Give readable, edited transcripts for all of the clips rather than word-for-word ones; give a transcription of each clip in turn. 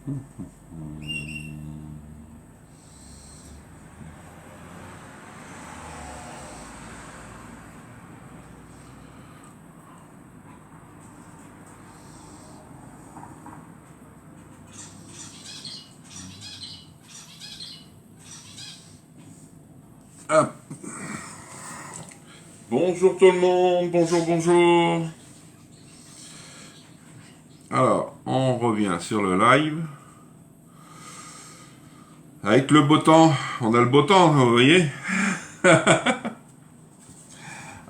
Hop. Bonjour tout le monde, bonjour, bonjour. Alors, on revient sur le live. Avec le beau temps, on a le beau temps, vous voyez.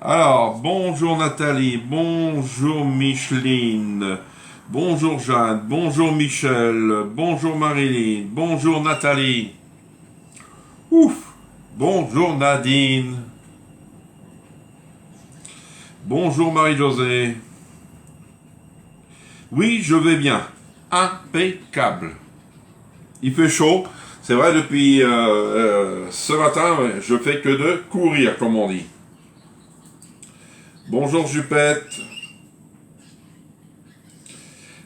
Alors, bonjour Nathalie, bonjour Micheline, bonjour Jeanne, bonjour Michel, bonjour Marilyn, bonjour Nathalie. Ouf, bonjour Nadine. Bonjour Marie-Josée. Oui, je vais bien. Impeccable. Il fait chaud. C'est vrai, depuis ce matin, je fais que de courir, comme on dit. Bonjour Jupette.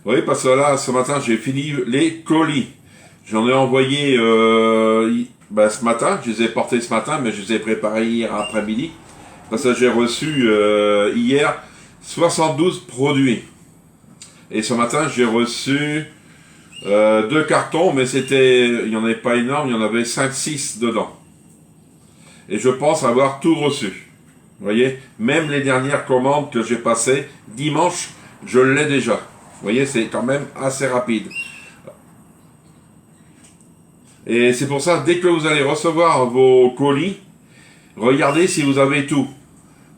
Oui, parce que là, ce matin, j'ai fini les colis. J'en ai envoyé ce matin. Je les ai portés ce matin, mais je les ai préparés hier après-midi. Parce que j'ai reçu hier 72 produits. Et ce matin, j'ai reçu 2 cartons, mais il n'y en avait pas énorme, il y en avait 5-6 dedans. Et je pense avoir tout reçu. Vous voyez, même les dernières commandes que j'ai passées, dimanche, je l'ai déjà. Vous voyez, c'est quand même assez rapide. Et c'est pour ça, dès que vous allez recevoir vos colis, regardez si vous avez tout.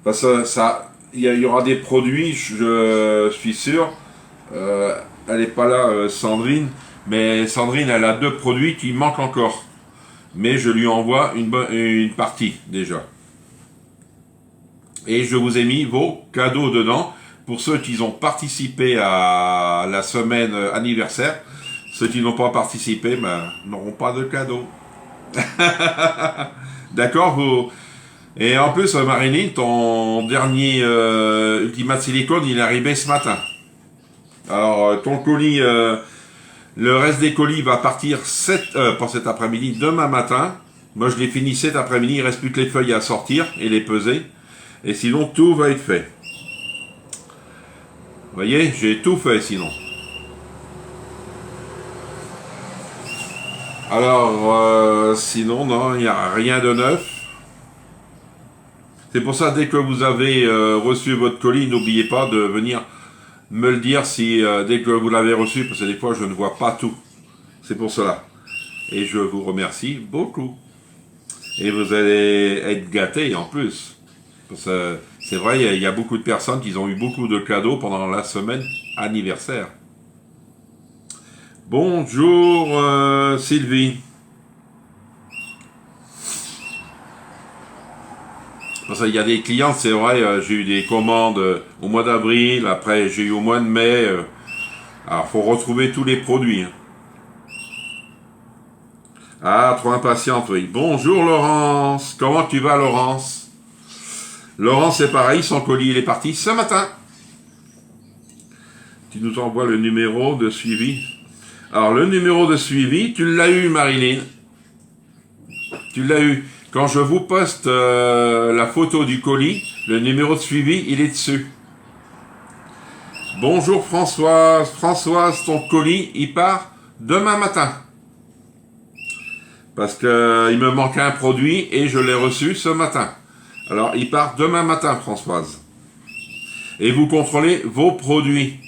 Parce que il y aura des produits, je suis sûr. Elle n'est pas là, Sandrine. Mais Sandrine, elle a 2 produits qui manquent encore. Mais je lui envoie une partie déjà. Et je vous ai mis vos cadeaux dedans. Pour ceux qui ont participé à la semaine anniversaire. Ceux qui n'ont pas participé n'auront pas de cadeaux. D'accord, vous... Et en plus, Marilyn, ton dernier Ultimate Silicone, il est arrivé ce matin. Alors, ton colis, le reste des colis va partir pas cet après-midi, demain matin. Moi, je l'ai fini cet après-midi, il reste plus que les feuilles à sortir et les peser. Et sinon, tout va être fait. Vous voyez, j'ai tout fait sinon. Alors, sinon, non, il n'y a rien de neuf. C'est pour ça, dès que vous avez reçu votre colis, n'oubliez pas de venir me le dire dès que vous l'avez reçu, parce que des fois, je ne vois pas tout. C'est pour cela. Et je vous remercie beaucoup. Et vous allez être gâtés en plus. Parce que c'est vrai, il y a beaucoup de personnes qui ont eu beaucoup de cadeaux pendant la semaine anniversaire. Bonjour Sylvie. Parce qu'il y a des clients, c'est vrai, j'ai eu des commandes au mois d'avril, après j'ai eu au mois de mai. Alors, faut retrouver tous les produits. Ah, trop impatiente, oui. Bonjour Laurence. Comment tu vas, Laurence? Laurence, c'est pareil, son colis, il est parti ce matin. Tu nous envoies le numéro de suivi. Alors, le numéro de suivi, tu l'as eu, Marilyn. Tu l'as eu. Quand je vous poste la photo du colis, le numéro de suivi, il est dessus. Bonjour Françoise. Françoise, ton colis, il part demain matin. Parce que il me manque un produit et je l'ai reçu ce matin. Alors, il part demain matin, Françoise. Et vous contrôlez vos produits.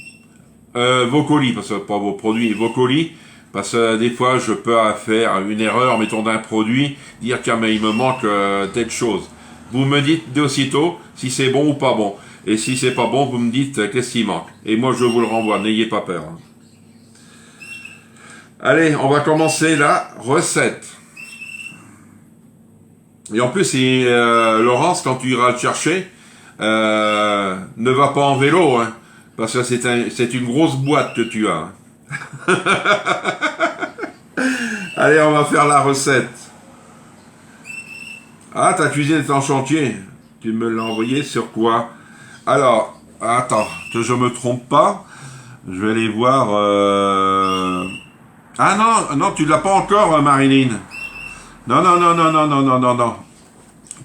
Vos colis, parce que pas vos produits, vos colis. Parce que des fois, je peux faire une erreur, mettons d'un produit, dire tiens, mais il me manque telle chose. Vous me dites d'aussitôt si c'est bon ou pas bon. Et si c'est pas bon, vous me dites qu'est-ce qui manque. Et moi, je vous le renvoie, n'ayez pas peur. Allez, on va commencer la recette. Et en plus, Laurence, quand tu iras le chercher, ne va pas en vélo, hein, parce que c'est une grosse boîte que tu as. Hein. Allez, on va faire la recette. Ah, ta cuisine est en chantier. Tu me l'as envoyé sur quoi? Alors, attends, que je me trompe pas. Je vais aller voir Ah non, non, tu l'as pas encore, Marilyn. Non, non, non, non, non, non, non, non, non.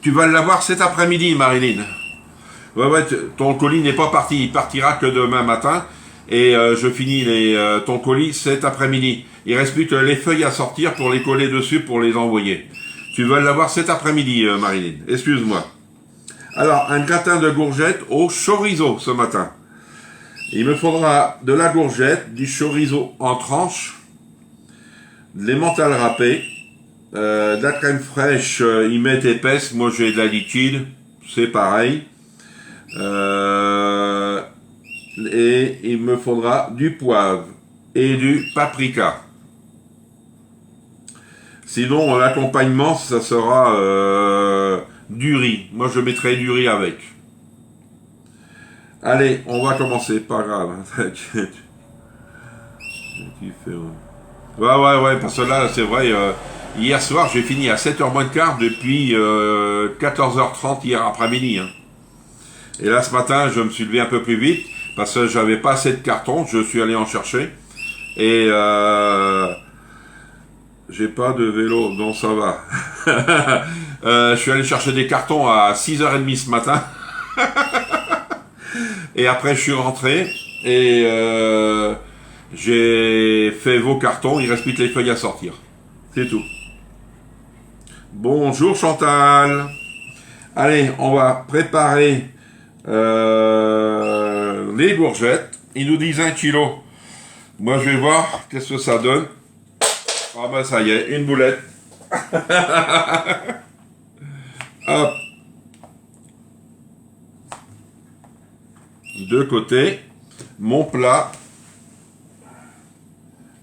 Tu vas l'avoir cet après-midi, Marilyn. Ouais, ouais, ton colis n'est pas parti. Il partira que demain matin. Et je finis ton colis cet après-midi. Il reste plus que les feuilles à sortir pour les coller dessus pour les envoyer. Tu vas l'avoir cet après-midi, Marilyn. Excuse-moi. Alors, un gratin de courgettes au chorizo ce matin. Il me faudra de la courgette, du chorizo en tranches, des mentales râpées, de la crème fraîche, ils mettent épaisse, moi j'ai de la liquide, c'est pareil. Et il me faudra du poivre et du paprika. Sinon, l'accompagnement, ça sera du riz. Moi, je mettrai du riz avec. Allez, on va commencer. Pas grave, hein, t'inquiète. Ouais, parce que là, c'est vrai, hier soir, j'ai fini à 7h moins de quart depuis 14h30 hier après-midi. Hein. Et là, ce matin, je me suis levé un peu plus vite parce que j'avais pas assez de cartons. Je suis allé en chercher. Et j'ai pas de vélo, donc ça va. Je suis allé chercher des cartons à 6h30 ce matin. Et après, je suis rentré et j'ai fait vos cartons. Il reste plus que les feuilles à sortir. C'est tout. Bonjour Chantal. Allez, on va préparer les courgettes. Ils nous disent 1 kilo. Moi, je vais voir qu'est-ce que ça donne. Ah ben ça y est, une boulette. Hop. De côté, mon plat.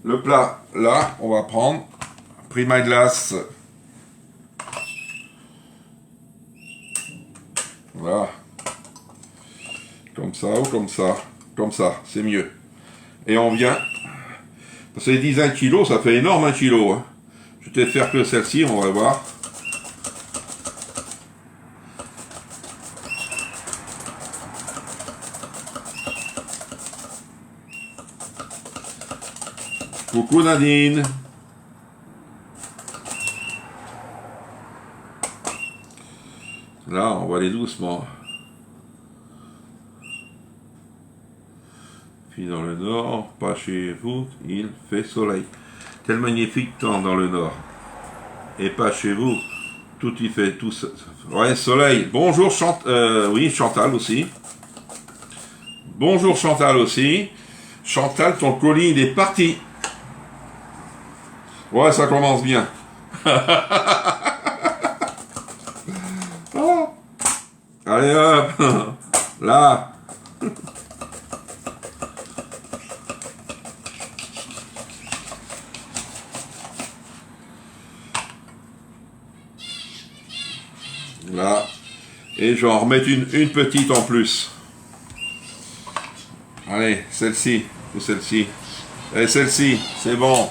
Le plat, là, on va prendre Prima Glace. Voilà. Comme ça ou comme ça. Comme ça, c'est mieux. Et on vient. Parce que les 10 1 kg, ça fait énorme 1 kg. Hein. Je vais peut-être faire que celle-ci, on va voir. Coucou Nadine. Là, on va aller doucement. Puis dans le nord, pas chez vous, il fait soleil. Quel magnifique temps dans le nord. Et pas chez vous, tout y fait, tout ça. Ouais, soleil. Bonjour oui, Chantal aussi. Bonjour Chantal aussi. Chantal, ton colis, il est parti. Ouais, ça commence bien. Oh. Allez hop. Là. Là. Et je vais en remettre une petite en plus. Allez, celle-ci. Ou celle-ci. Et celle-ci, c'est bon.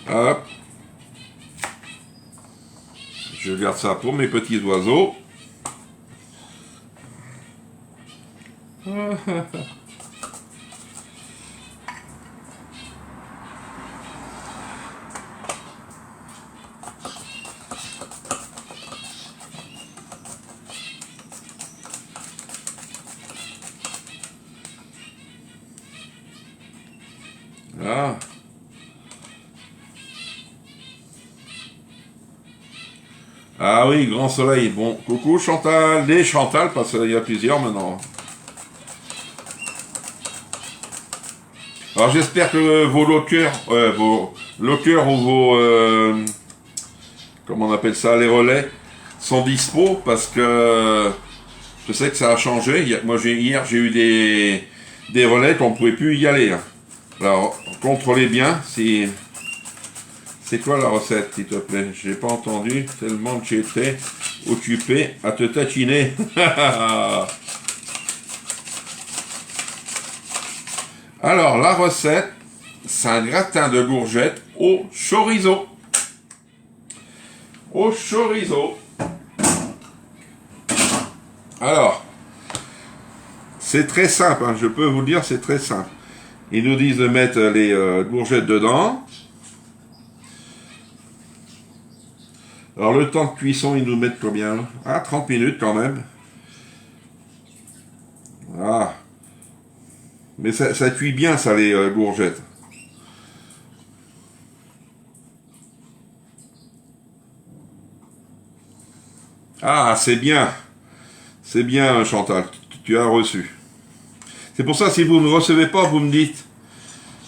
Hop. Je garde ça pour mes petits oiseaux. Ah. Ah oui, grand soleil. Bon, coucou Chantal, les Chantal, parce qu'il y a plusieurs maintenant. Alors j'espère que vos lockers ou vos, comment on appelle ça, les relais, sont dispo, parce que je sais que ça a changé. Moi hier j'ai eu des relais qu'on ne pouvait plus y aller. Hein. Alors, contrôlez bien si... C'est quoi la recette, s'il te plaît? J'ai pas entendu, tellement que j'étais occupé à te tatiner. Alors, la recette, c'est un gratin de courgettes au chorizo. Au chorizo. Alors, c'est très simple, hein, je peux vous le dire, c'est très simple. Ils nous disent de mettre les courgettes dedans. Alors le temps de cuisson, ils nous mettent combien là? Ah, 30 minutes quand même. Ah. Mais ça cuit bien ça, les courgettes. Ah, c'est bien. C'est bien, Chantal. Tu as reçu. C'est pour ça, si vous ne recevez pas, vous me dites.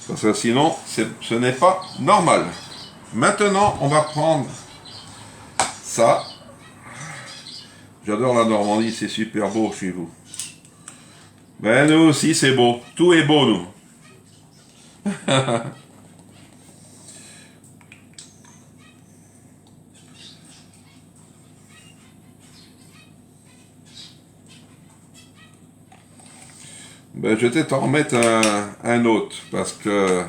Parce que sinon, ce n'est pas normal. Maintenant, on va prendre ça. J'adore la Normandie, c'est super beau chez vous. Ben, nous aussi, c'est beau. Tout est beau, nous. Ben, je vais peut-être en remettre un autre, parce que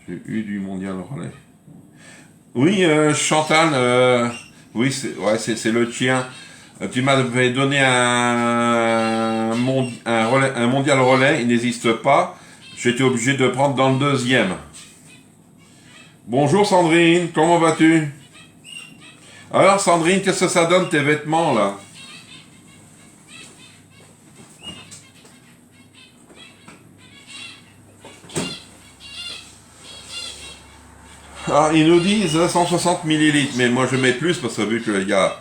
j'ai eu du mondial relais. Oui, Chantal, oui, c'est le tien. Tu m'avais donné un mondial relais, il n'existe pas. J'étais obligé de prendre dans le deuxième. Bonjour Sandrine, comment vas-tu? Alors Sandrine, qu'est-ce que ça donne tes vêtements là? Alors, ils nous disent 160 millilitres, mais moi je mets plus parce que vu qu'il y a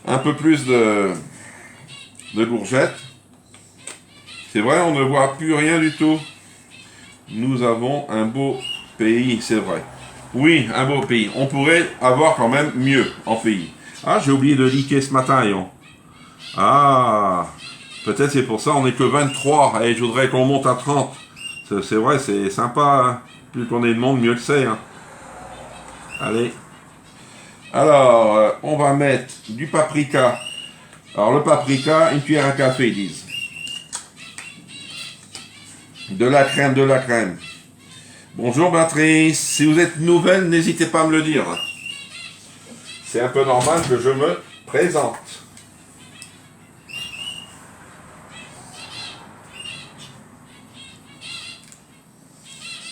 un peu plus de courgettes, c'est vrai, on ne voit plus rien du tout. Nous avons un beau pays, c'est vrai. Oui, un beau pays. On pourrait avoir quand même mieux en pays. Ah, j'ai oublié de liker ce matin, Yon. Ah, peut-être c'est pour ça, on n'est que 23, et je voudrais qu'on monte à 30. C'est vrai, c'est sympa, hein. Plus qu'on est de monde, mieux que c'est, hein. Allez. Alors, on va mettre du paprika. Alors, le paprika, une cuillère à café, ils disent. De la crème, de la crème. Bonjour, Patrice. Si vous êtes nouvelle, n'hésitez pas à me le dire. C'est un peu normal que je me présente.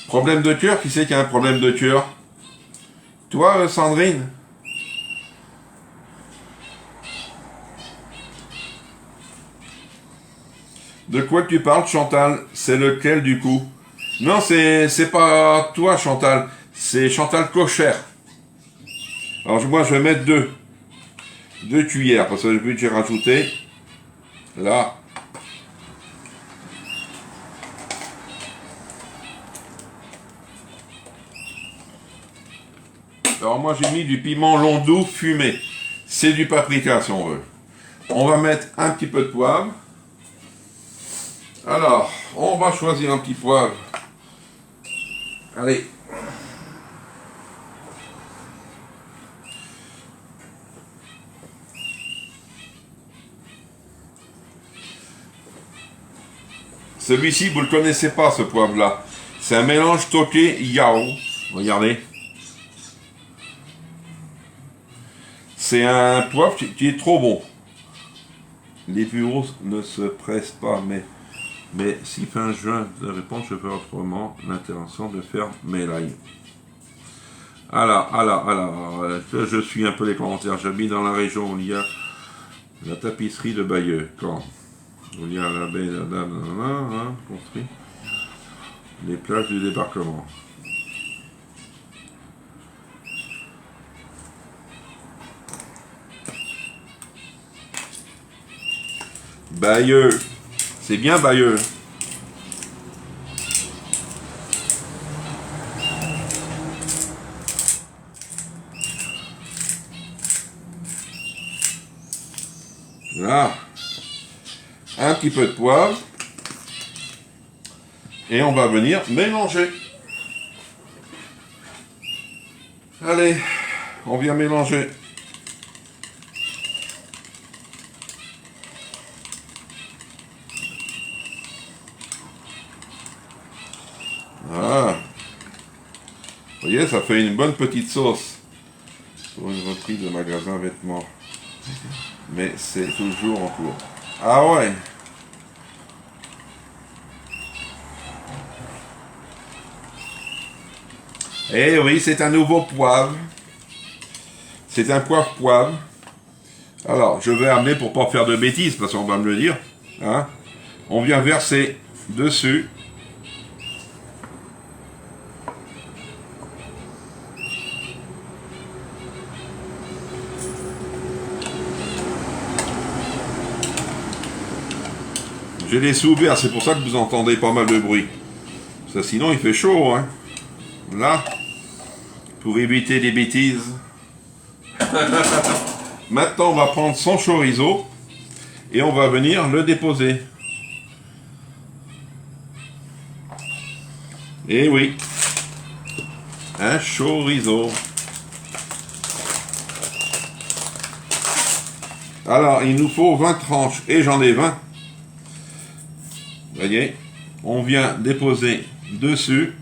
Problème de cœur? Qui c'est qui a un problème de cœur? Toi, Sandrine? De quoi tu parles, Chantal? C'est lequel, du coup? Non, c'est pas toi, Chantal. C'est Chantal Cochère. Alors, moi, je vais mettre deux cuillères, parce que le but, j'ai rajouté. Là. Alors, moi, j'ai mis du piment long doux fumé. C'est du paprika, si on veut. On va mettre un petit peu de poivre. Alors, on va choisir un petit poivre. Allez. Celui-ci, vous ne le connaissez pas, ce poivre-là. C'est un mélange toqué yao. Regardez. C'est un poivre qui est trop bon. Les bureaux ne se pressent pas, mais si fin juin de répondre, je fais autrement l'intervention de faire mes lives. Alors, je suis un peu les commentaires. J'habite dans la région où il y a la tapisserie de Bayeux. Quand où il y a la baie construit les plages du débarquement. Bayeux. C'est bien Bayeux. Là. Un petit peu de poivre. Et on va venir mélanger. Allez, on vient mélanger. Voilà. Vous voyez, ça fait une bonne petite sauce pour une reprise de magasin vêtements. Mais c'est toujours en cours. Ah ouais. Eh oui, c'est un nouveau poivre. C'est un poivre. Alors, je vais amener pour pas faire de bêtises, parce qu'on va me le dire. Hein. On vient verser dessus. J'ai les sous ouverts, c'est pour ça que vous entendez pas mal de bruit. Ça, sinon, il fait chaud. Hein. Là, pour éviter des bêtises. Maintenant, on va prendre son chorizo et on va venir le déposer. Et oui, un chorizo. Alors, il nous faut 20 tranches et j'en ai 20. Vous voyez, on vient déposer dessus.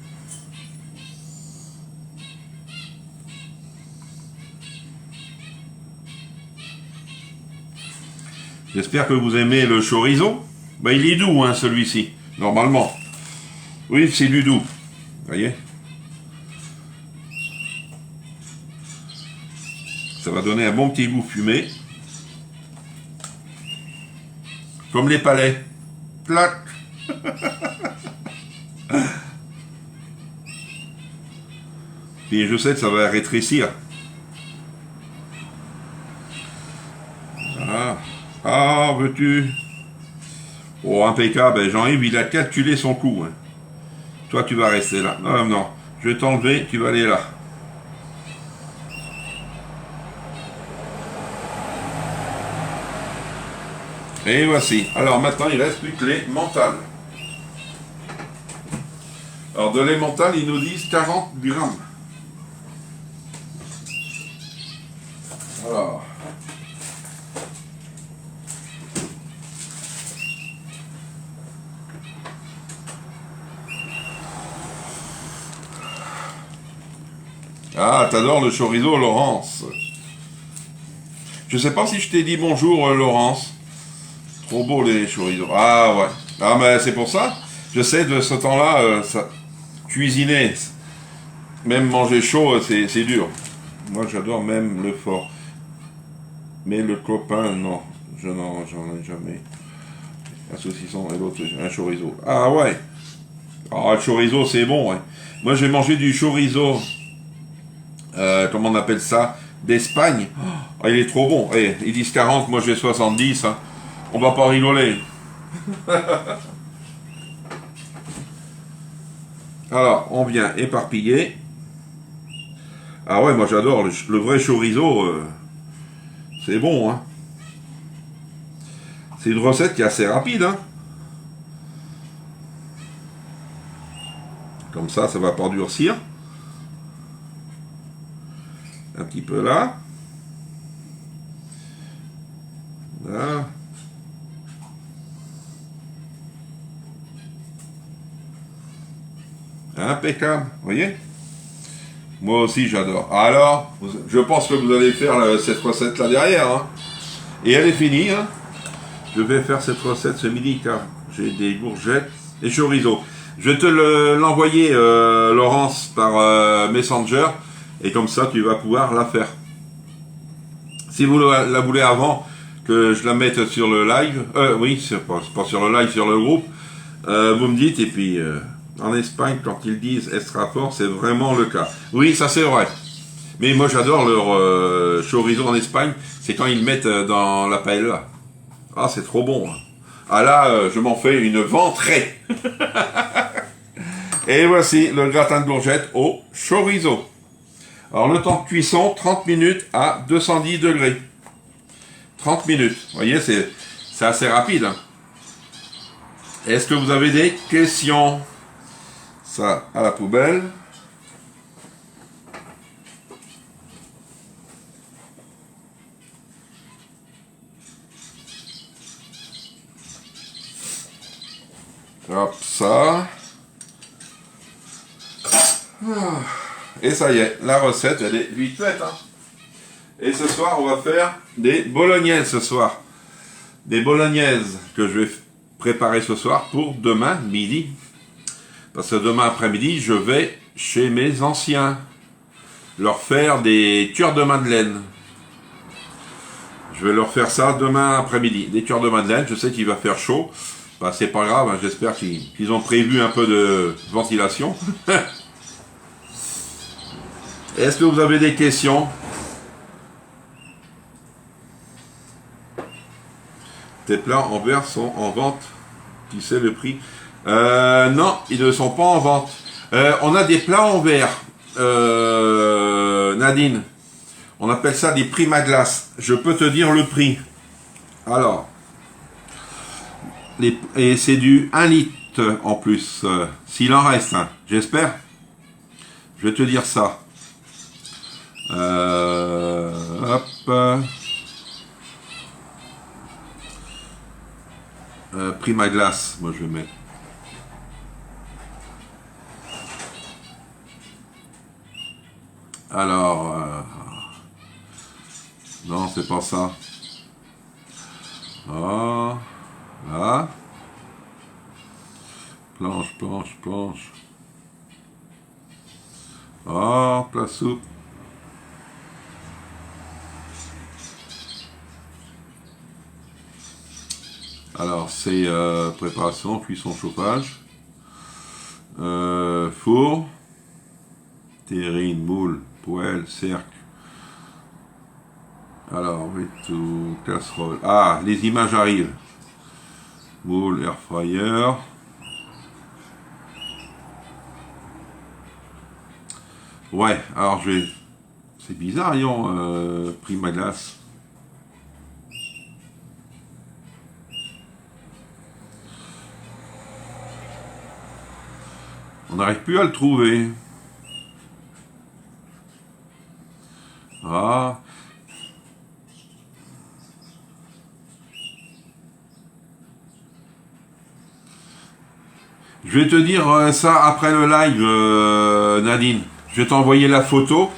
J'espère que vous aimez le chorizo. Ben, il est doux, hein, celui-ci, normalement. Oui, c'est du doux. Vous voyez? Ça va donner un bon petit goût fumé. Comme les palais. Plac. Puis je sais que ça va rétrécir. Voilà. Ah, veux-tu? Oh, impeccable. Jean-Yves, il a calculé son coup. Hein. Toi, tu vas rester là. Non, non. Je vais t'enlever, tu vas aller là. Et voici. Alors maintenant, il reste plus que les mentales. Alors de lait mental, ils nous disent 40 grammes. Alors. Ah, t'adores le chorizo, Laurence. Je sais pas si je t'ai dit bonjour, Laurence. Trop beau les chorizo. Ah ouais. Ah mais c'est pour ça. Je sais de ce temps-là, ça cuisiner, même manger chaud, c'est dur. Moi j'adore même le fort. Mais le copain, non. J'en ai jamais. Un saucisson et l'autre, un chorizo. Ah ouais. Ah, le chorizo c'est bon. Ouais. Moi j'ai mangé du chorizo. Comment on appelle ça? D'Espagne. Oh, il est trop bon. Eh, ils disent 40, moi j'ai 70. Hein. On va pas rigoler. Alors, on vient éparpiller. Ah ouais, moi j'adore le vrai chorizo. C'est bon, hein. C'est une recette qui est assez rapide, hein. Comme ça va pas durcir. Un petit peu là. Là. Impeccable, vous voyez? Moi aussi j'adore. Alors, je pense que vous allez faire cette recette là derrière. Hein. Et elle est finie. Hein. Je vais faire cette recette ce midi car j'ai des gourgettes et chorizo. Je vais te l'envoyer, Laurence, par Messenger. Et comme ça, tu vas pouvoir la faire. Si vous la voulez avant que je la mette sur le live, oui, c'est pas sur le live, sur le groupe, vous me dites, et puis en Espagne, quand ils disent « Estrafort », c'est vraiment le cas. Oui, ça c'est vrai. Mais moi j'adore leur chorizo en Espagne, c'est quand ils le mettent dans la paella. Ah, c'est trop bon. Hein. Ah là, je m'en fais une ventrée. Et voici le gratin de courgettes au chorizo. Alors le temps de cuisson, 30 minutes à 210 degrés. 30 minutes. Vous voyez, c'est assez rapide. Hein. Est-ce que vous avez des questions? Ça, à la poubelle. Hop, ça. Et ça y est, la recette, elle est vite faite. Hein. Et ce soir, on va faire des bolognaises ce soir. Des bolognaises que je vais préparer ce soir pour demain midi. Parce que demain après-midi, je vais chez mes anciens. Leur faire des tueurs de madeleine. Je vais leur faire ça demain après-midi. Des tueurs de madeleine, je sais qu'il va faire chaud. Bah, c'est pas grave, hein, j'espère qu'ils ont prévu un peu de ventilation. Est-ce que vous avez des questions? Tes plats en verre sont en vente. Tu sais le prix? Non, ils ne sont pas en vente. On a des plats en verre. Nadine, on appelle ça des Primaglace. Je peux te dire le prix. Alors, et c'est du 1 litre en plus, s'il en reste, hein, j'espère. Je vais te dire ça. Hop. Primaglace, moi je vais mettre. Alors, non, c'est pas ça. Ah, là. Planche. Oh, plat soupe. Alors, c'est préparation, cuisson, chauffage. Four. Terrine, moule, poêle, cercle. Alors, tout, casserole. Ah, les images arrivent. Moule, air fryer. Ouais, alors je vais... C'est bizarre, Primaglace. On n'arrive plus à le trouver. Ah. Je vais te dire ça après le live, Nadine. Je vais t'envoyer la photo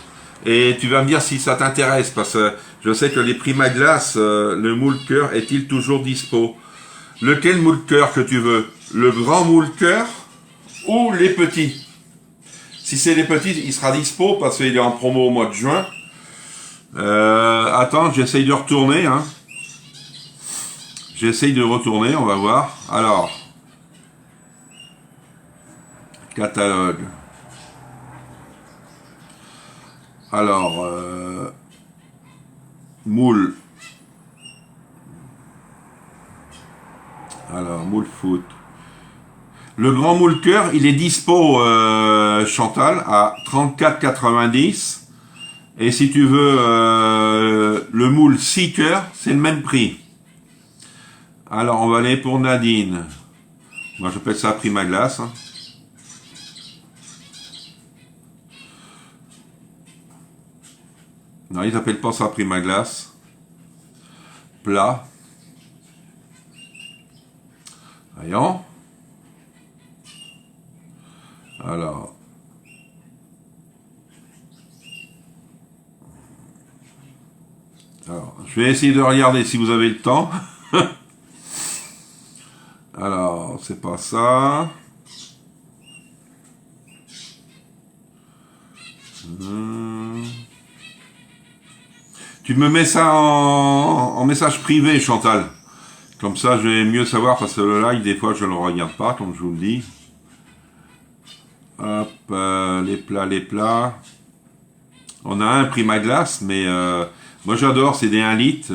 et tu vas me dire si ça t'intéresse parce que je sais que les Primaglace, le moule cœur est-il toujours dispo? Lequel moule cœur que tu veux? Le grand moule cœur ou les petits? Si c'est les petits, il sera dispo parce qu'il est en promo au mois de juin. Attends, j'essaye de retourner. Hein. J'essaye de retourner, on va voir. Alors, catalogue. Alors, moule. Alors, moule foot. Le grand moule cœur, il est dispo, Chantal, à 34,90. Et si tu veux le moule 6 cœurs, c'est le même prix. Alors, on va aller pour Nadine. Moi, j'appelle ça Primaglace. Hein. Non, ils n'appellent pas ça Primaglace. Plat. Voyons. Alors. Je vais essayer de regarder si vous avez le temps. Alors, c'est pas ça. Tu me mets ça en message privé, Chantal. Comme ça, je vais mieux savoir, parce que le live, des fois, je ne le regarde pas, comme je vous le dis. Hop, les plats. On a un Primaglace, mais moi j'adore, c'est des 1 litre.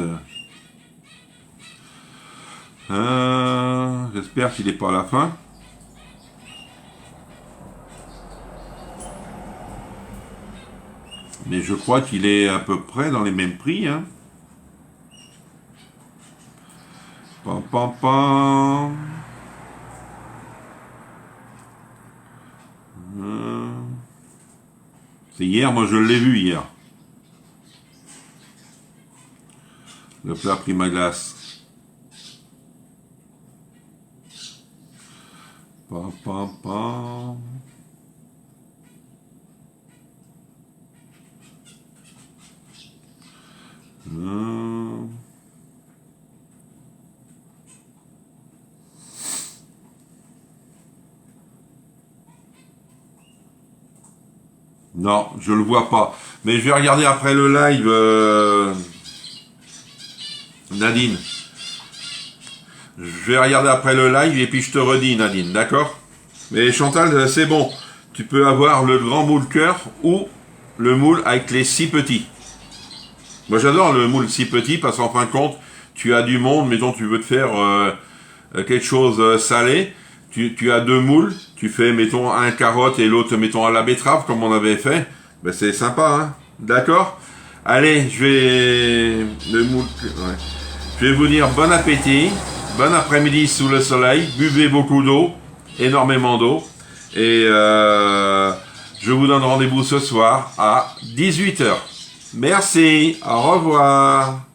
J'espère qu'il n'est pas à la fin. Mais je crois qu'il est à peu près dans les mêmes prix. Hein. Pam, pam, pam. C'est hier, moi je l'ai vu hier. Le plat Primaglace. Pam, pam, pam. Non, je le vois pas. Mais je vais regarder après le live, Nadine. Je vais regarder après le live et puis je te redis, Nadine, d'accord? Mais Chantal, c'est bon. Tu peux avoir le grand moule cœur ou le moule avec les 6 petits. Moi j'adore le moule 6 petits parce qu'en fin de compte, tu as du monde, mettons tu veux te faire quelque chose salé, tu as 2 moules, tu fais mettons un carotte et l'autre mettons à la betterave comme on avait fait, ben c'est sympa, hein, d'accord? Allez, je vais le moule, ouais. Je vais vous dire bon appétit, bon après-midi sous le soleil, buvez beaucoup d'eau, énormément d'eau, et je vous donne rendez-vous ce soir à 18 h. Merci, au revoir.